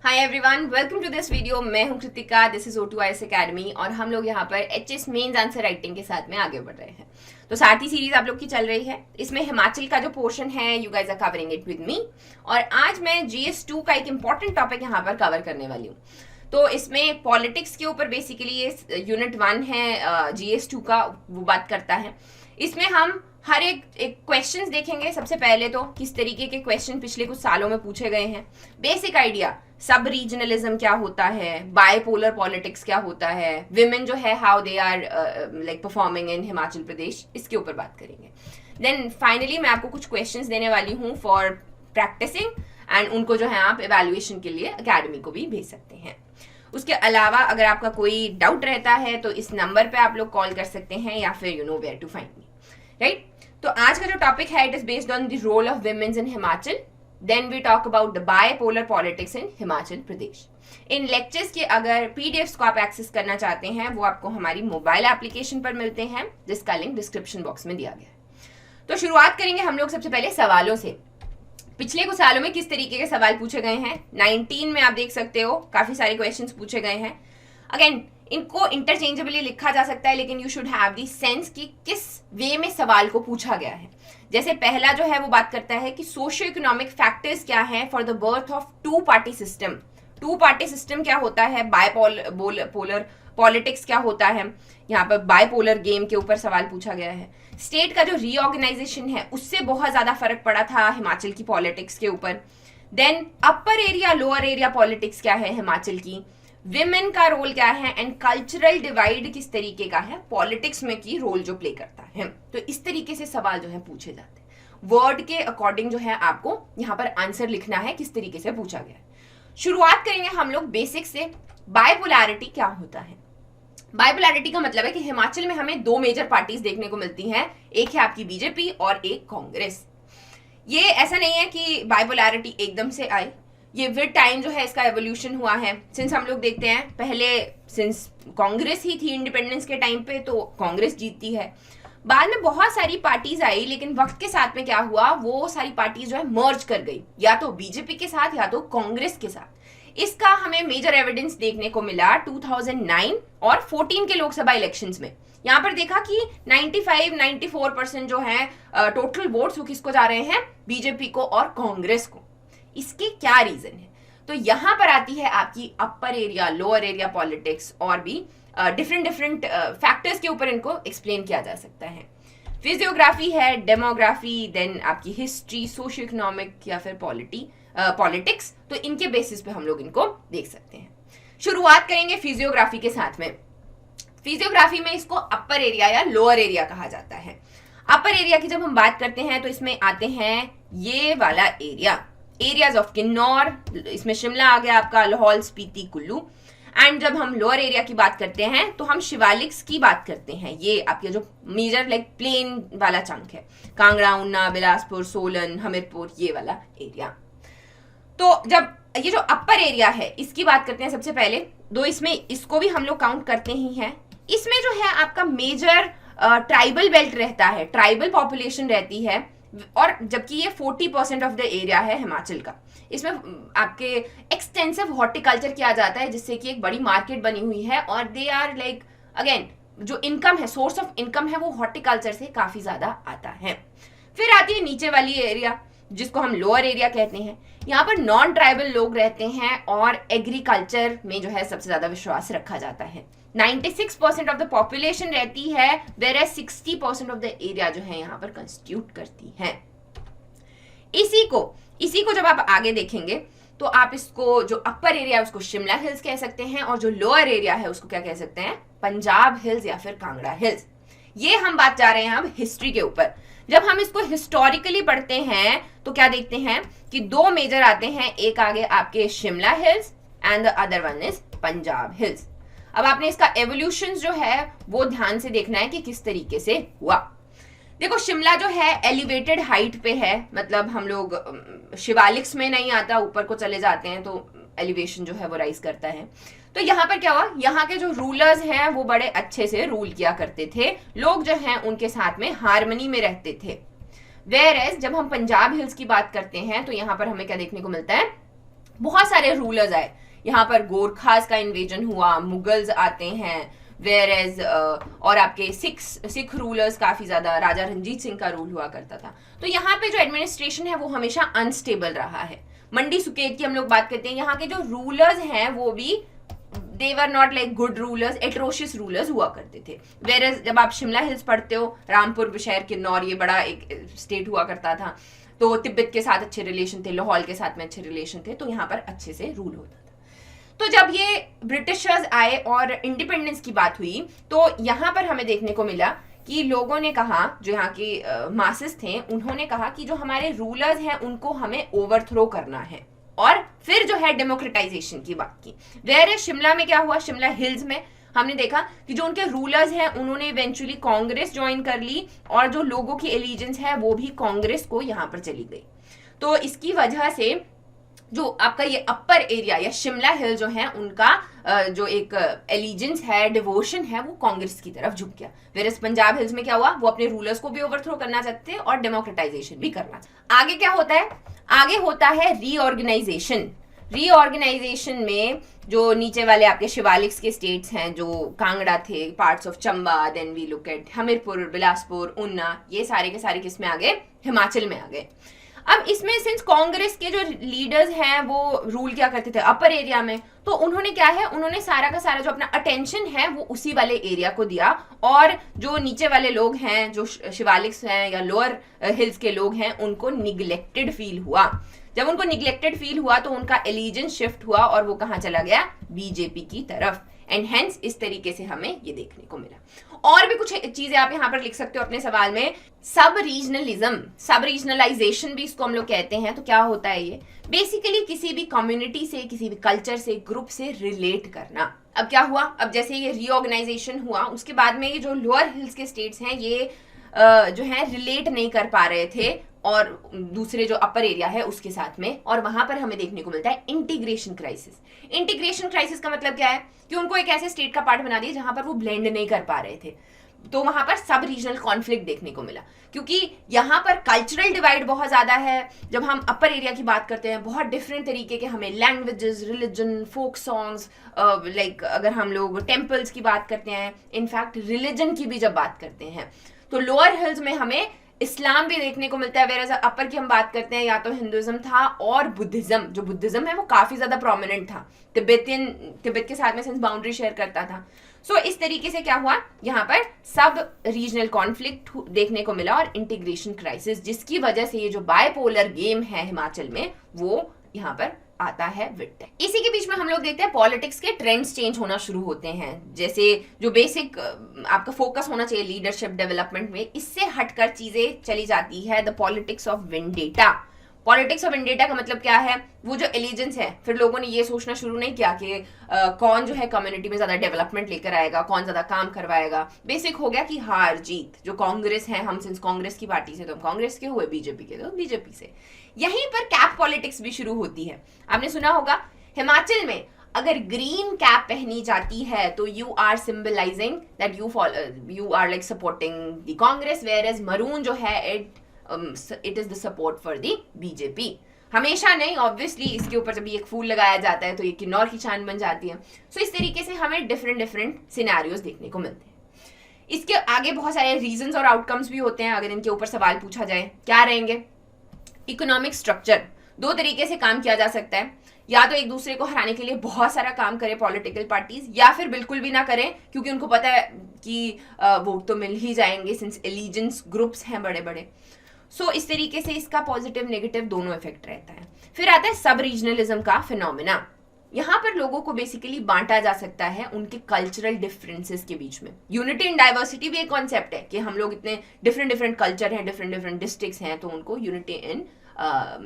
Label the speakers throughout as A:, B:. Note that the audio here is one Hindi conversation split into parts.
A: Hi everyone, welcome to this video. मैं हूं Kritika, this is O2IAS academy और हम लोग यहाँ पर HS मेंस आंसर राइटिंग के साथ में आगे बढ़ रहे हैं। तो सारथी सीरीज आप लोग की चल रही है। इसमें हिमाचल का जो पोर्शन है you guys are covering it with me और आज मैं GS2 का एक इंपॉर्टेंट टॉपिक यहाँ पर कवर करने वाली हूँ। तो इसमें पॉलिटिक्स के ऊपर बेसिकली ये यूनिट 1 है GS2 का, वो बात करता है। इसमें हम हर एक क्वेश्चंस देखेंगे। सबसे पहले तो किस तरीके के क्वेश्चन पिछले कुछ सालों में पूछे गए हैं, बेसिक आइडिया, सब रीजनलिज्म क्या होता है, बायपोलर पॉलिटिक्स क्या होता है, विमेन जो है how they are like performing in Himachal Pradesh, इसके ऊपर बात करेंगे। देन फाइनली मैं आपको कुछ क्वेश्चंस देने वाली हूँ फॉर प्रैक्टिसिंग एंड उनको जो है आप इवैल्यूएशन के लिए अकेडमी को भी भेज सकते हैं। उसके अलावा अगर आपका कोई डाउट रहता है तो इस नंबर पे आप लोग कॉल कर सकते हैं या फिर you know where to find me, right. तो आज का जो टॉपिक है it is based on the role of womens in Himachal. Then we talk about the bipolar politics in Himachal Pradesh. इन लेक्चर्स के अगर पीडीएफ्स को आप एक्सेस करना चाहते हैं वो आपको हमारी मोबाइल एप्लीकेशन पर मिलते हैं, जिसका लिंक डिस्क्रिप्शन बॉक्स में दिया गया है। तो शुरुआत करेंगे हम लोग सबसे पहले सवालों से। पिछले कुछ सालों में किस तरीके के सवाल पूछे गए हैं। 19 में आप देख सकते हो काफी सारे क्वेश्चंस पूछे गए हैं। अगेन इनको इंटरचेंजेबली लिखा जा सकता है, लेकिन you should have the sense कि किस वे में सवाल को पूछा गया है। जैसे पहला जो है वो बात करता है कि सोशियो इकोनॉमिक फैक्टर्स क्या हैं for the birth of two party system. Two party system क्या होता है, बायपोलर पॉलिटिक्स क्या होता है, यहाँ पर बायपोलर गेम के ऊपर सवाल पूछा गया है। स्टेट का जो रीऑर्गेनाइजेशन है उससे बहुत ज्यादा फर्क पड़ा था हिमाचल की पॉलिटिक्स के ऊपर। Then upper area lower area politics क्या है हिमाचल की, विमेन का रोल क्या है एंड कल्चरल डिवाइड किस तरीके का है पॉलिटिक्स में की रोल जो प्ले करता है। तो इस तरीके से सवाल जो है पूछे जाते हैं। वर्ड के अकॉर्डिंग जो है आपको यहाँ पर आंसर लिखना है किस तरीके से पूछा गया है। शुरुआत करेंगे हम लोग बेसिक से। बायपोलैरिटी क्या होता है। बायपोलैरिटी का मतलब है कि हिमाचल में हमें दो मेजर पार्टीज देखने को मिलती हैं, एक है आपकी बीजेपी और एक कांग्रेस। ये ऐसा नहीं है कि बायपोलैरिटी एकदम से आई, ये विद टाइम जो है इसका एवोल्यूशन हुआ है। सिंस हम लोग देखते हैं पहले सिंस कांग्रेस ही थी इंडिपेंडेंस के टाइम पे तो कांग्रेस जीतती है। बाद में बहुत सारी पार्टीज आई, लेकिन वक्त के साथ में क्या हुआ, वो सारी पार्टीज जो है मर्ज कर गई, या तो बीजेपी के साथ या तो कांग्रेस के साथ। इसका हमें मेजर एविडेंस देखने को मिला 2009 और 14 के लोकसभा इलेक्शंस में। यहाँ पर देखा कि 95-94% जो है टोटल वोट्स वो किसको जा रहे हैं, बीजेपी को और कांग्रेस को। इसके क्या रीजन है, तो यहां पर आती है आपकी अपर एरिया लोअर एरिया पॉलिटिक्स और भी डिफरेंट फैक्टर्स के ऊपर इनको एक्सप्लेन किया जा सकता है। फिजियोग्राफी है, डेमोग्राफी, देन आपकी हिस्ट्री, सोशियो इकोनॉमिक या फिर पॉलिटिक्स। तो इनके बेसिस पे हम लोग इनको देख सकते हैं। शुरुआत करेंगे फिजियोग्राफी के साथ में। फिजियोग्राफी में इसको अपर एरिया या लोअर एरिया कहा जाता है। अपर एरिया की जब हम बात करते हैं तो इसमें आते हैं ये वाला एरियाज ऑफ किन्नौर, इसमें शिमला आ गया आपका, लाहौल स्पीति कुल्लू। एंड जब हम लोअर एरिया की बात करते हैं तो हम शिवालिक्स की बात करते हैं। ये आपके जो मेजर लाइक प्लेन वाला चंक है, कांगड़ा, ऊना, बिलासपुर, सोलन, हमीरपुर, ये वाला एरिया। तो जब ये जो अपर एरिया है इसकी बात करते हैं सबसे पहले, दो इसमें इसको भी हम लोग काउंट करते ही हैं। इसमें जो है आपका मेजर ट्राइबल बेल्ट रहता है, ट्राइबल पॉपुलेशन रहती है, और जबकि ये 40% ऑफ द एरिया है हिमाचल का। इसमें आपके एक्सटेंसिव हॉर्टिकल्चर किया जाता है, जिससे कि एक बड़ी मार्केट बनी हुई है और दे आर लाइक अगेन जो इनकम है, सोर्स ऑफ इनकम है, वो हॉर्टिकल्चर से काफी ज्यादा आता है। फिर आती है नीचे वाली एरिया जिसको हम लोअर एरिया कहते हैं। यहाँ पर नॉन ट्राइबल लोग रहते हैं और एग्रीकल्चर में जो है सबसे ज्यादा विश्वास रखा जाता है। 96% ऑफ द पॉपुलेशन रहती है, वेयर 60% ऑफ द एरिया जो है यहाँ पर कंस्टिट्यूट करती है। इसी को जब आप आगे देखेंगे तो आप इसको जो अपर एरिया है उसको शिमला हिल्स कह सकते हैं और जो लोअर एरिया है उसको क्या कह सकते हैं, पंजाब हिल्स या फिर कांगड़ा हिल्स। ये हम बात जा रहे हैं अब हिस्ट्री के ऊपर। जब हम इसको हिस्टोरिकली पढ़ते हैं तो क्या देखते हैं कि दो मेजर आते हैं, एक आगे आपके Shimla hills and the other one is Punjab hills. अब आपने इसका एवोल्यूशन जो है वो ध्यान से देखना है कि किस तरीके से हुआ। देखो शिमला जो है एलिवेटेड हाइट पे है, मतलब हम लोग शिवालिक्स में नहीं आता, ऊपर को चले जाते हैं तो एलिवेशन जो है वो राइज करता है। तो यहाँ पर क्या हुआ, यहाँ के जो रूलर्स हैं वो बड़े अच्छे से रूल किया करते थे, लोग जो हैं उनके साथ में हार्मनी में रहते थे। वेयर एज जब हम पंजाब हिल्स की बात करते हैं तो यहाँ पर हमें क्या देखने को मिलता है, बहुत सारे रूलर्स आए यहाँ पर। गोरखास का इन्वेजन हुआ, मुगल्स आते हैं, वेयर एज और आपके सिख रूलर्स काफी ज्यादा, राजा रंजीत सिंह का रूल हुआ करता था। तो यहाँ पे जो एडमिनिस्ट्रेशन है वो हमेशा अनस्टेबल रहा है। मंडी सुकेत की हम लोग बात करते हैं, यहाँ के जो रूलर्स हैं वो भी they were not like good rulers, atrocious rulers हुआ करते थे। वेयर जब आप शिमला हिल्स पढ़ते हो, रामपुर, बुशहर, किन्नौर, ये बड़ा एक स्टेट हुआ करता था, तो तिब्बत के साथ अच्छे रिलेशन थे, लाहौल के साथ में अच्छे रिलेशन थे, तो यहाँ पर अच्छे से रूल होता था। तो जब ये ब्रिटिशर्स आए और इंडिपेंडेंस की बात हुई, तो यहाँ पर हमें देखने को मिला कि लोगों ने कहा, जो यहाँ के मासेस थे, उन्होंने कहा कि जो हमारे रूलर्स हैं उनको हमें ओवरथ्रो करना है, और फिर जो है डेमोक्रेटाइजेशन की बात की। वेयर शिमला में क्या हुआ, शिमला हिल्स में हमने देखा कि जो उनके रूलर्स हैं उन्होंने इवेंचुअली कांग्रेस ज्वाइन कर ली, और जो लोगों की एलिजेंस है वो भी कांग्रेस को यहाँ पर चली गई। तो इसकी वजह से जो आपका ये अपर एरिया या शिमला हिल जो है, उनका जो एक एलिजेंस है, डिवोशन है, वो कांग्रेस की तरफ झुक गया। वेरस पंजाब हिल्स में क्या हुआ, वो अपने रूलर्स को भी ओवरथ्रो करना चाहते थे और डेमोक्रेटाइजेशन भी करना चाहते। आगे क्या होता है, आगे होता है रीऑर्गेनाइजेशन। रीऑर्गेनाइजेशन में जो नीचे वाले आपके शिवालिक्स के स्टेट्स हैं, जो कांगड़ा थे, parts of Chamba, then we look at Hamirpur, Bilaspur, Una, ये सारे के सारे किस में आ गए, हिमाचल में आ गए। अब इसमें सिंस कांग्रेस के जो लीडर्स हैं वो रूल क्या करते थे अपर एरिया में, तो उन्होंने क्या है, उन्होंने सारा का सारा जो अपना अटेंशन है वो उसी वाले एरिया को दिया, और जो नीचे वाले लोग हैं, जो शिवालिक्स हैं या लोअर हिल्स के लोग हैं, उनको निग्लेक्टेड फील हुआ। जब उनको निग्लेक्टेड फील हुआ तो उनका एलिजेंस शिफ्ट हुआ और वो कहां चला गया, बीजेपी की तरफ। एंड हेंस इस तरीके से हमें ये देखने को मिला। और भी कुछ चीजें आप यहाँ पर लिख सकते हो अपने सवाल में। सब रीजनलिज्म, सब रीजनलाइजेशन भी इसको हम लोग कहते हैं। तो क्या होता है ये, बेसिकली किसी भी कम्युनिटी से, किसी भी कल्चर से, ग्रुप से रिलेट करना। अब क्या हुआ, अब जैसे ये रीऑर्गेनाइजेशन हुआ, उसके बाद में ये जो लोअर हिल्स के स्टेट्स हैं ये जो है रिलेट नहीं कर पा रहे थे और दूसरे जो अपर एरिया है उसके साथ में, और वहां पर हमें देखने को मिलता है इंटीग्रेशन क्राइसिस। इंटीग्रेशन क्राइसिस का मतलब क्या है कि उनको एक ऐसे स्टेट का पार्ट बना दिया जहां पर वो ब्लेंड नहीं कर पा रहे थे, तो वहां पर सब रीजनल कॉन्फ्लिक्ट देखने को मिला, क्योंकि यहाँ पर कल्चरल डिवाइड बहुत ज्यादा है। जब हम अपर एरिया की बात करते हैं, बहुत डिफरेंट तरीके के हमें languages, religion, folk songs, like अगर हम लोग टेम्पल्स की बात करते हैं, इनफैक्ट रिलीजन की भी जब बात करते हैं, तो लोअर हिल्स में हमें इस्लाम भी देखने को मिलता है। वेयर अपर की हम बात करते हैं, या तो हिंदुइज्म था और बुद्धिज्म। जो बुद्धिज्म है वो काफी ज्यादा प्रोमिनेंट था, तिब्बत के साथ में सिंस बाउंड्री शेयर करता था। सो इस तरीके से क्या हुआ, यहाँ पर सब रीजनल कॉन्फ्लिक्ट देखने को मिला और इंटीग्रेशन क्राइसिस, जिसकी वजह से ये जो बायपोलर गेम है हिमाचल में वो यहाँ पर आता है विट। इसी के बीच में हम लोग देखते हैं पॉलिटिक्स के ट्रेंड्स चेंज होना शुरू होते हैं। जैसे जो बेसिक आपका फोकस होना चाहिए लीडरशिप डेवलपमेंट में, इससे हटकर चीजें चली जाती है the politics of vendetta. Politics of vendetta का मतलब क्या है, वो जो एलिजेंस है, फिर लोगों ने ये सोचना शुरू नहीं किया कि कौन जो है कम्युनिटी में ज्यादा डेवलपमेंट लेकर आएगा, कौन ज्यादा काम करवाएगा। बेसिक हो गया कि हार जीत, जो कांग्रेस है, हम सिंस कांग्रेस की पार्टी से तो हम कांग्रेस के हुए, बीजेपी के तो बीजेपी से। यहीं पर कैप पॉलिटिक्स भी शुरू होती है। आपने सुना होगा हिमाचल में अगर ग्रीन कैप पहनी जाती है तो you are symbolizing that you are like supporting the Congress, whereas maroon जो है it is the support for the BJP. हमेशा नहीं, ऑब्वियसली इसके ऊपर जब एक फूल लगाया जाता है तो ये किन्नौर की शान बन जाती है। सो इस तरीके से हमें डिफरेंट सिनेरियोस देखने को मिलते हैं। इसके आगे बहुत सारे रीजंस और आउटकम्स भी होते हैं। अगर इनके ऊपर सवाल पूछा जाए, क्या रहेंगे? इकोनॉमिक स्ट्रक्चर, दो तरीके से काम किया जा सकता है, या तो एक दूसरे को हराने के लिए बहुत सारा काम करे पॉलिटिकल पार्टीज, या फिर बिल्कुल भी ना करें क्योंकि उनको पता है कि वोट तो मिल ही जाएंगे सिंस एलिजेंस ग्रुप्स हैं बड़े बड़े। सो इस तरीके से इसका पॉजिटिव नेगेटिव दोनों इफेक्ट रहता है। फिर आता है सब रीजनलिज्म का फिनोमिना। यहाँ पर लोगों को बेसिकली बांटा जा सकता है उनके कल्चरल डिफरेंसेस के बीच में। यूनिटी इन डाइवर्सिटी भी एक कॉन्सेप्ट है कि हम लोग इतने डिफरेंट कल्चर हैं, डिफरेंट डिस्ट्रिक्ट्स हैं, तो उनको यूनिटी इन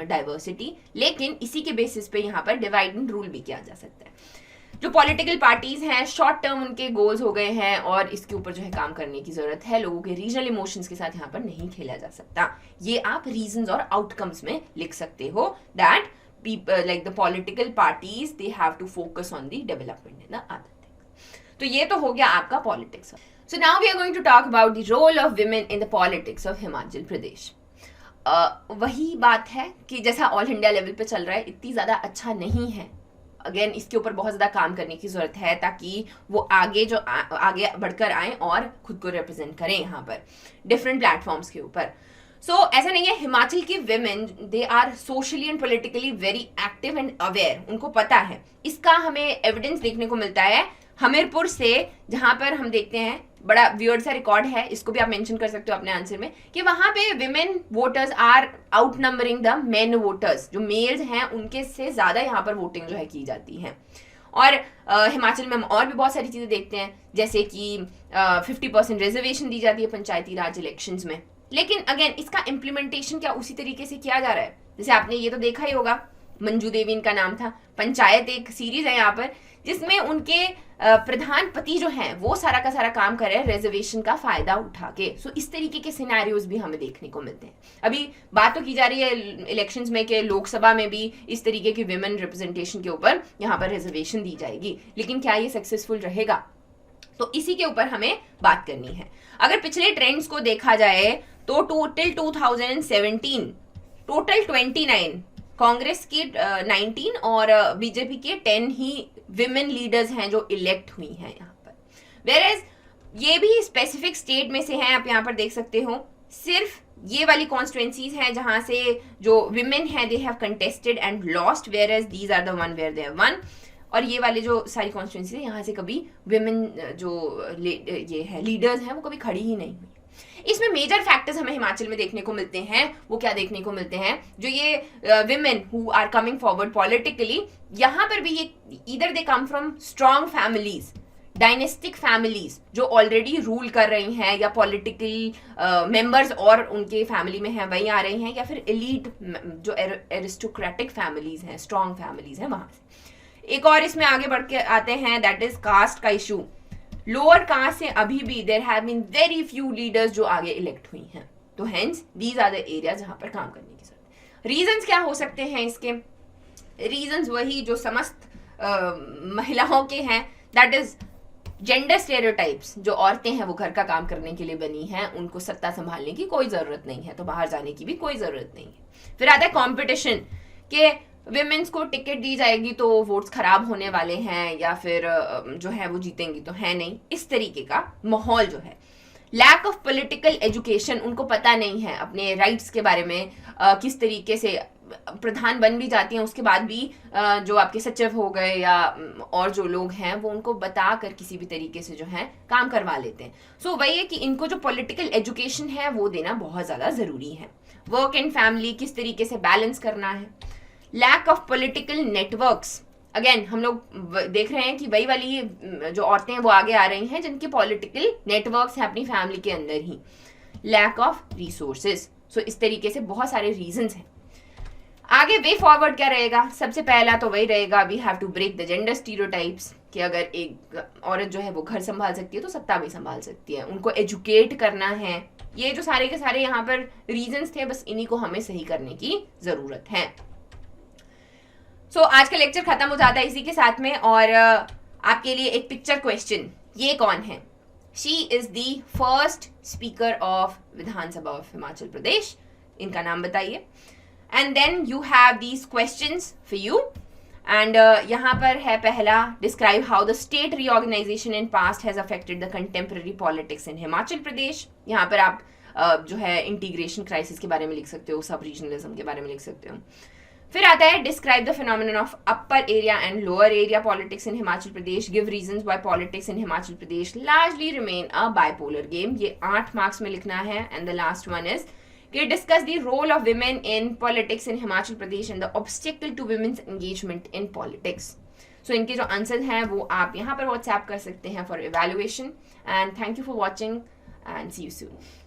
A: डाइवर्सिटी। लेकिन इसी के बेसिस पे यहाँ पर डिवाइड एंड रूल भी किया जा सकता है। जो पॉलिटिकल पार्टीज हैं, शॉर्ट टर्म उनके गोल्स हो गए हैं और इसके ऊपर जो है काम करने की जरूरत है। लोगों के रीजनल इमोशंस के साथ यहाँ पर नहीं खेला जा सकता। ये आप रीजंस और आउटकम्स में लिख सकते हो that people like the political parties they have to focus on the development and the other things. तो ये तो हो गया आपका politics. So now we are going to talk about the role of women in the politics of Himachal Pradesh. वही बात है कि जैसा ऑल इंडिया लेवल पे चल रहा है इतनी ज़्यादा अच्छा नहीं है। अगेन इसके ऊपर बहुत ज़्यादा काम करने की ज़रूरत है ताकि वो आगे आगे बढ़कर आए और खुद को रिप्रेजेंट करें यहाँ पर डिफरेंट प्लेटफॉर्म्स के ऊपर। सो ऐसा नहीं है, हिमाचल की women they are socially and politically very active and aware, उनको पता है। इसका हमें एविडेंस देखने को मिलता है हमीरपुर से, जहां पर हम देखते हैं बड़ा वियर्ड सा रिकॉर्ड है, इसको भी आप मेंशन कर सकते हो अपने आंसर में, कि वहां पे women voters are outnumbering the men voters. जो मेल्स हैं उनके से ज्यादा यहाँ पर वोटिंग जो है की जाती है। और हिमाचल में हम और भी बहुत सारी चीजें देखते हैं, जैसे कि 50% रिजर्वेशन दी जाती है पंचायती राज इलेक्शंस में। लेकिन अगेन इसका इम्प्लीमेंटेशन क्या उसी तरीके से किया जा रहा है? जैसे आपने ये तो देखा ही होगा, मंजू देवी इनका नाम था, पंचायत एक सीरीज है यहाँ पर जिसमें उनके प्रधान पति जो हैं वो सारा का सारा काम कर रहे हैं रिजर्वेशन का फायदा उठा के। सो इस तरीके के सिनेरियोज भी हमें देखने को मिलते हैं। अभी बात तो की जा रही है इलेक्शंस में कि लोकसभा में भी इस तरीके की विमेन रिप्रेजेंटेशन के ऊपर यहाँ पर रिजर्वेशन दी जाएगी, लेकिन क्या ये सक्सेसफुल रहेगा? तो इसी के ऊपर हमें बात करनी है। अगर पिछले ट्रेंड्स को देखा जाए तो टिल 2017 टोटल 29, कांग्रेस के 19 और बीजेपी के 10 ही विमेन लीडर्स हैं जो इलेक्ट हुई हैं यहाँ पर। वेयरएज ये भी स्पेसिफिक स्टेट में से हैं, आप यहाँ पर देख सकते हो। सिर्फ ये वाली कॉन्स्टिट्युएंसीज हैं जहां से जो विमेन हैं they have contested and lost, whereas these are the one where they have won. और ये वाले जो सारी कॉन्स्टिट्युएंसी है यहाँ से कभी विमेन जो ये है लीडर्स हैं वो कभी खड़ी ही नहीं हुई। इसमें मेजर फैक्टर्स हमें हिमाचल में देखने को मिलते हैं। वो क्या देखने को मिलते हैं? जो ये women who are coming forward politically, यहाँ पर भी ये either they come from strong families, dynastic families जो ऑलरेडी रूल कर रही हैं, या पॉलिटिकल मेंबर्स और उनके फैमिली में हैं वही आ रही हैं, या फिर एलीट जो एरिस्टोक्रेटिक फैमिलीज हैं, स्ट्रॉन्ग फैमिलीज हैं वहां से। एक और इसमें आगे बढ़ के आते हैं, दैट इज कास्ट का इशू। लोअर कास्ट से अभी भी there have been very few leaders जो आगे इलेक्ट हुई हैं। तो hence these are the area जहां पर काम करने की जरूरत है। रीजंस क्या हो सकते हैं इसके? रीजंस वही जो समस्त महिलाओं के हैं, दैट इज जेंडर स्टेरियोटाइप्स। जो औरतें हैं वो घर का काम करने के लिए बनी हैं, उनको सत्ता संभालने की कोई जरूरत नहीं है, तो बाहर जाने की भी कोई जरूरत नहीं है। फिर आता है कॉम्पिटिशन, के विमेन्स को टिकट दी जाएगी तो वोट्स खराब होने वाले हैं, या फिर जो है वो जीतेंगी तो है नहीं, इस तरीके का माहौल जो है। लैक ऑफ पॉलिटिकल एजुकेशन, उनको पता नहीं है अपने राइट्स के बारे में, किस तरीके से प्रधान बन भी जाती हैं उसके बाद भी जो आपके सचिव हो गए या और जो लोग हैं वो उनको बता कर किसी भी तरीके से जो है काम करवा लेते हैं। सो वही है कि इनको जो पॉलिटिकल एजुकेशन है वो देना बहुत ज़्यादा ज़रूरी है। वर्क एंड फैमिली किस तरीके से बैलेंस करना है। Lack of political networks, again हम लोग देख रहे हैं कि वही वाली जो औरतें हैं वो आगे आ रही हैं जिनके पॉलिटिकल नेटवर्क्स हैं अपनी फैमिली के अंदर ही। Lack of resources. सो इस तरीके से बहुत सारे रीजंस हैं। आगे वे फॉरवर्ड क्या रहेगा? सबसे पहला तो वही रहेगा, we have to break the gender stereotypes, कि अगर एक औरत जो है वो घर संभाल सकती है तो सत्ता भी संभाल सकती है। उनको एजुकेट करना है। ये जो सारे के सारे यहाँ पर रीजंस थे, बस इन्हीं को हमें सही करने की जरूरत है। सो आज का लेक्चर खत्म हो जाता है इसी के साथ में। और आपके लिए एक पिक्चर क्वेश्चन, ये कौन है? She is the first speaker of Vidhan Sabha of Himachal Pradesh, इनका नाम बताइए। And then you have these questions for you. And यहाँ पर है पहला, describe how the state reorganisation in past has affected the contemporary politics in Himachal Pradesh. यहाँ पर आप जो है इंटीग्रेशन क्राइसिस के बारे में लिख सकते हो, सब रीजनलिज्म के बारे में लिख सकते हो। फिर आता है describe the phenomenon of upper area and lower area politics in Himachal Pradesh, give reasons why politics in Himachal Pradesh largely remain a bipolar game. ये 8 मार्क्स में लिखना है। And the last one is discuss the role of women in politics in Himachal Pradesh and the obstacle to women's engagement in politics. So इनके जो आंसर हैं वो आप यहाँ पर व्हाट्सएप कर सकते हैं for evaluation. And thank you for watching and see you soon.